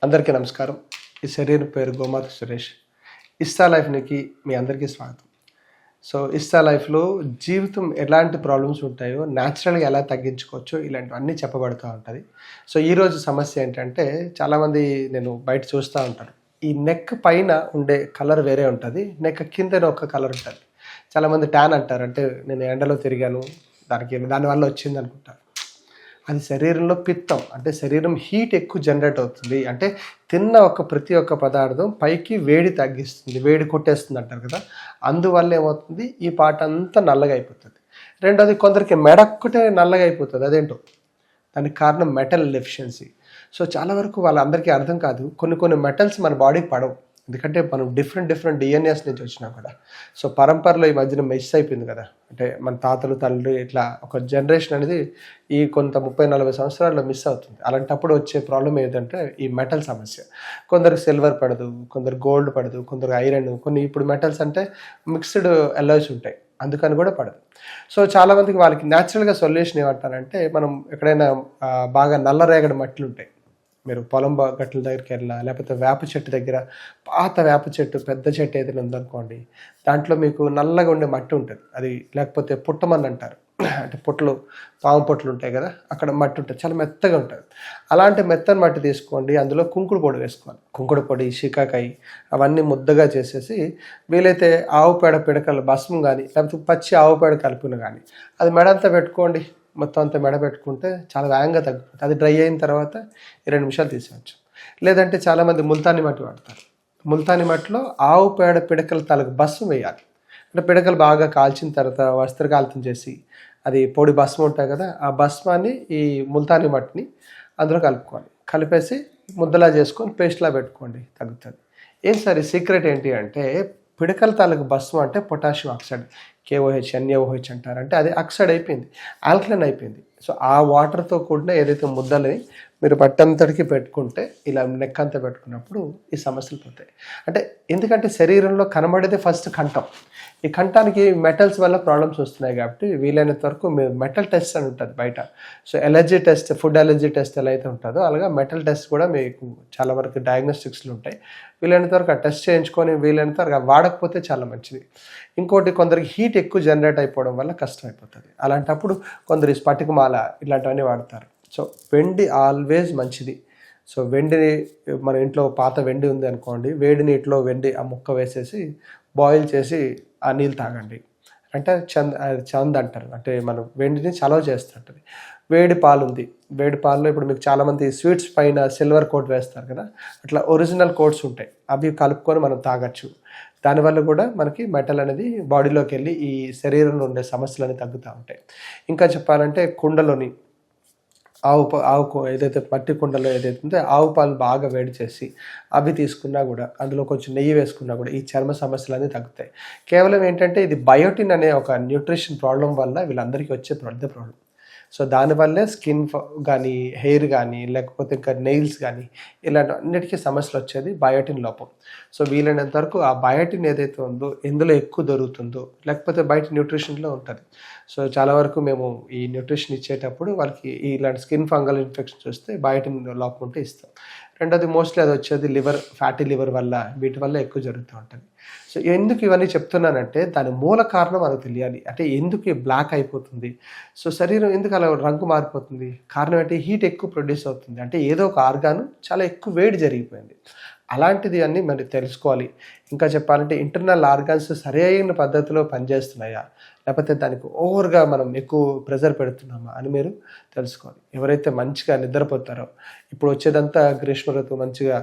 అందరికీ నమస్కారం. ఈ శరీరం పేరు గోమాత సురేష్. ఇస్తా లైఫ్‌కి మీ అందరికీ స్వాగతం. సో, ఇస్తా లైఫ్‌లో జీవితం ఎలాంటి ప్రాబ్లమ్స్ ఉంటాయో న్యాచురల్‌గా ఎలా తగ్గించుకోవచ్చో ఇలాంటివన్నీ చెప్పబడుతూ ఉంటది. సో, ఈరోజు సమస్య ఏంటంటే చాలామంది నేను బయట చూస్తా ఉంటాను. ఈ నెక్ పైన ఉండే కలర్ వేరే ఉంటది. నెక్ కిందన ఒక కలర్ ఉంటది. చాలామంది ట్యాన్ అంటారు. అంటే నేను ఎండలో తిరిగాను దానివల్ల వచ్చిందనుకుంటారు. అది శరీరంలో పిత్తం. అంటే శరీరం హీట్ ఎక్కువ జనరేట్ అవుతుంది. అంటే తిన్న ప్రతి ఒక్క పదార్థం పైకి వేడి తగ్గిస్తుంది. వేడి కొట్టేస్తుంది అంటారు కదా! అందువల్ల ఏమవుతుంది, ఈ పార్ట్ అంతా నల్లగా అయిపోతుంది. రెండోది కొందరికి మెడ ఒక్కటే నల్లగా అయిపోతుంది. అదేంటో దానికి కారణం మెటల్ డెఫిషియన్సీ. సో, చాలా వరకు వాళ్ళందరికీ అర్థం కాదు. కొన్ని మెటల్స్ మన బాడీకి పడవు. ఎందుకంటే మనం డిఫరెంట్ డిఎన్ఏస్ నుంచి వచ్చినాం కదా. సో, పరంపరలో ఈ మధ్యన మిస్ అయిపోయింది కదా. అంటే మన తాతలు, తండ్రి ఇట్లా ఒక జనరేషన్ అనేది ఈ కొంత 30-40 సంవత్సరాల్లో మిస్ అవుతుంది. అలాంటప్పుడు వచ్చే ప్రాబ్లం ఏంటంటే ఈ మెటల్ సమస్య. కొందరికి సిల్వర్ పడదు, కొందరు గోల్డ్ పడదు, కొందరు ఐరన్, కొన్ని ఇప్పుడు మెటల్స్ అంటే మిక్స్డ్ అలాయ్స్ ఉంటాయి. అందుకని కూడా పడదు. సో, చాలామందికి వాళ్ళకి న్యాచురల్‌గా సొల్యూషన్ ఏమంటారంటే, మనం ఎక్కడైనా బాగా నల్లరేగడి మట్టిలు ఉంటాయి. మీరు పొలం గట్ల దగ్గరికి వెళ్ళినా, లేకపోతే వేప చెట్టు దగ్గర పాత వేప చెట్టు, పెద్ద చెట్టు ఏదైనా ఉందనుకోండి, దాంట్లో మీకు నల్లగా ఉండే మట్టి ఉంటుంది. అది లేకపోతే పుట్టమని అంటారు. అంటే పాము పుట్టలు ఉంటాయి కదా, అక్కడ మట్టి ఉంటుంది, చాలా మెత్తగా ఉంటుంది. అలాంటి మెత్తని మట్టి తీసుకోండి, అందులో కుంకుడు పొడి వేసుకోవాలి. కుంకుడు పొడి, శికాకాయి అవన్నీ ముద్దగా చేసేసి, వీలైతే ఆవు పేడ పిడకలు భస్మం కానీ, లేకపోతే పచ్చి ఆవు పేడ కలిపిన కానీ అది మెడంతా పెట్టుకోండి. మొత్తం అంతా మెడ పెట్టుకుంటే చాలా వేగంగా తగ్గిపోతుంది. అది డ్రై అయిన తర్వాత 2 నిమిషాలు తీసేయచ్చు. లేదంటే చాలామంది ముల్తానీ మట్టి వాడతారు. ముల్తానీ మట్టిలో ఆవు పేడ పిడకల తాలూకు భస్మం వేయాలి. అంటే పిడకలు బాగా కాల్చిన తర్వాత వస్త్రకాలితం చేసి, అది పొడి భస్మం ఉంటాయి కదా, ఆ భస్మాన్ని ఈ ముల్తానీ మట్టిని అందులో కలుపుకోవాలి. కలిపేసి ముద్దలా చేసుకొని పేస్ట్లా పెట్టుకోండి, తగ్గుతుంది. ఏం సార్ ఈ సీక్రెట్ ఏంటి అంటే, పిడకల తాలూకు భస్మం అంటే పొటాషియం ఆక్సైడ్, KOH, NaOH అంటారు. అంటే అది ఆక్సైడ్ అయిపోయింది, ఆల్కలైన్ అయిపోయింది. సో, ఆ వాటర్తో కూడిన ఏదైతే ముద్దలని మీరు బట్టంతటికి పెట్టుకుంటే, ఇలా నెక్ అంతా పెట్టుకున్నప్పుడు ఈ సమస్యలు పోతాయి. అంటే ఎందుకంటే శరీరంలో కనబడేది ఫస్ట్ కంఠం. ఈ కంఠానికి మెటల్స్ వల్ల ప్రాబ్లమ్స్ వస్తున్నాయి కాబట్టి వీలైనంత వరకు మీరు మెటల్ టెస్ట్ అని ఉంటుంది బయట. So, allergy test, food allergy test ఎలా అయితే ఉంటుందో అలాగా మెటల్ టెస్ట్ కూడా మీకు చాలా వరకు డయాగ్నోస్టిక్స్లు ఉంటాయి. వీలైనంత వరకు ఆ టెస్ట్ చేయించుకొని వీలైనంత వరకు వాడకపోతే చాలా మంచిది. ఇంకోటి, కొందరికి హీట్ ఎక్కువ జనరేట్ అయిపోవడం వల్ల కష్టం అయిపోతుంది. అలాంటప్పుడు కొందరు స్ఫటికమాల ఇలాంటివన్నీ వాడతారు. సో, వెండి ఆల్వేస్ మంచిది. సో, వెండిని మన ఇంట్లో పాత వెండి ఉంది అనుకోండి, వేడి నీటిలో వెండి ఆ ముక్క వేసేసి బాయిల్ చేసి ఆ నీళ్ళు తాగండి. అంటే చంద్ అంటారు. అంటే మనం వెండిని చలవ చేస్తుంటుంది. వేడి పాలు ఉంది, వేడి పాలలో ఇప్పుడు మీకు చాలామంది స్వీట్స్ పైన సిల్వర్ కోట్ వేస్తారు కదా, అట్లా ఒరిజినల్ కోట్స్ ఉంటాయి, అవి కలుపుకొని మనం తాగొచ్చు. దానివల్ల కూడా మనకి మెటల్ అనేది బాడీలోకి వెళ్ళి ఈ శరీరంలో ఉండే సమస్యలన్నీ తగ్గుతూ ఉంటాయి. ఇంకా చెప్పాలంటే కుండలోని ఆవు ఏదైతే మట్టి కుండలో ఏదైతే ఉందో ఆవు పాలు బాగా వేడి చేసి అవి తీసుకున్నా కూడా, అందులో కొంచెం నెయ్యి వేసుకున్నా కూడా ఈ చర్మ సమస్యలన్నీ తగ్గుతాయి. కేవలం ఏంటంటే ఇది బయోటిన్ అనే ఒక న్యూట్రిషన్ ప్రాబ్లం వల్ల వీళ్ళందరికీ వచ్చే పెద్ద ప్రాబ్లం. సో, దానివల్లే స్కిన్ కానీ, హెయిర్ కానీ, లేకపోతే ఇంకా నెయిల్స్ కానీ ఇలాంటి అన్నిటికీ సమస్యలు వచ్చేది బయోటిన్ లోపం. సో, వీలైనంత వరకు ఆ బయోటిన్ ఏదైతే ఉందో ఎందులో ఎక్కువ దొరుకుతుందో, లేకపోతే బయట న్యూట్రిషన్లో ఉంటుంది. సో, చాలా వరకు మేము ఈ న్యూట్రిషన్ ఇచ్చేటప్పుడు వాళ్ళకి ఇలాంటి స్కిన్ ఫంగల్ ఇన్ఫెక్షన్స్ వస్తే బయోటిన్ లోపం ఉంటే ఇస్తాం. రెండోది మోస్ట్లీ అది వచ్చేది ఫ్యాటీ లివర్ వల్ల, వీటి వల్ల ఎక్కువ జరుగుతూ ఉంటుంది. సో, ఎందుకు ఇవన్నీ చెప్తున్నానంటే దాని మూల కారణం మనకు తెలియాలి. అంటే ఎందుకు బ్లాక్ అయిపోతుంది, సో శరీరం ఎందుకు అలా రంగు మారిపోతుంది, కారణం ఏంటి, హీట్ ఎక్కువ ప్రొడ్యూస్ అవుతుంది. అంటే ఏదో ఒక ఆర్గాను చాలా ఎక్కువ వేడి జరిగిపోయింది. అలాంటిది అన్నీ మరి తెలుసుకోవాలి. ఇంకా చెప్పాలంటే ఇంటర్నల్ ఆర్గాన్స్ సరైన పద్ధతిలో పనిచేస్తున్నాయా, లేకపోతే దానికి ఓవర్గా మనం ఎక్కువ ప్రెజర్ పెడుతున్నామా అని మీరు తెలుసుకోవాలి. ఎవరైతే మంచిగా నిద్రపోతారో, ఇప్పుడు వచ్చేదంతా గ్రీష్మ ఋతువు, మంచిగా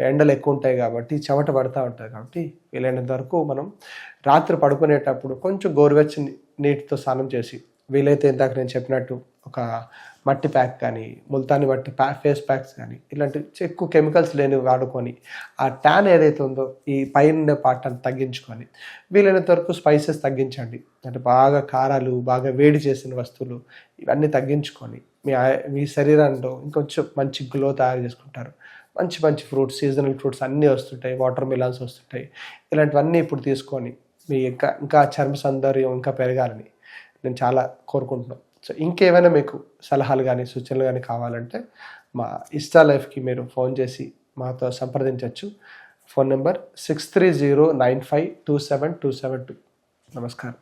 ఎండలు ఎక్కువ ఉంటాయి కాబట్టి చెమట పడుతూ ఉంటుంది కాబట్టి వీలైనంత వరకు మనం రాత్రి పడుకునేటప్పుడు కొంచెం గోరువెచ్చని నీటితో స్నానం చేసి, వీలైతే ఇందాక నేను చెప్పినట్టు ఒక మట్టి ప్యాక్ కానీ, ముల్తానీ మట్టి ఫేస్ ప్యాక్స్ కానీ, ఇలాంటి ఎక్కువ కెమికల్స్ లేనివి వాడుకొని ఆ ట్యాన్ ఏదైతే ఉందో ఈ పైన పార్ట్ అని తగ్గించుకొని, వీలైనంత వరకు స్పైసెస్ తగ్గించండి. అంటే బాగా కారాలు, బాగా వేడి చేసిన వస్తువులు ఇవన్నీ తగ్గించుకొని మీ శరీరంలో ఇంకొంచెం మంచి గ్లో తయారు చేసుకుంటారు. మంచి ఫ్రూట్స్, సీజనల్ ఫ్రూట్స్ అన్నీ వస్తుంటాయి, వాటర్ మిలాన్స్ వస్తుంటాయి. ఇలాంటివన్నీ ఇప్పుడు తీసుకొని మీ ఇంకా చర్మ సౌందర్యం ఇంకా పెరగాలని నేను చాలా కోరుకుంటున్నాను. సో, ఇంకేమైనా మీకు సలహాలు కానీ, సూచనలు కానీ కావాలంటే మా ఇస్టా లైఫ్కి మీరు ఫోన్ చేసి మాతో సంప్రదించవచ్చు. Phone number 6309527272. నమస్కారం.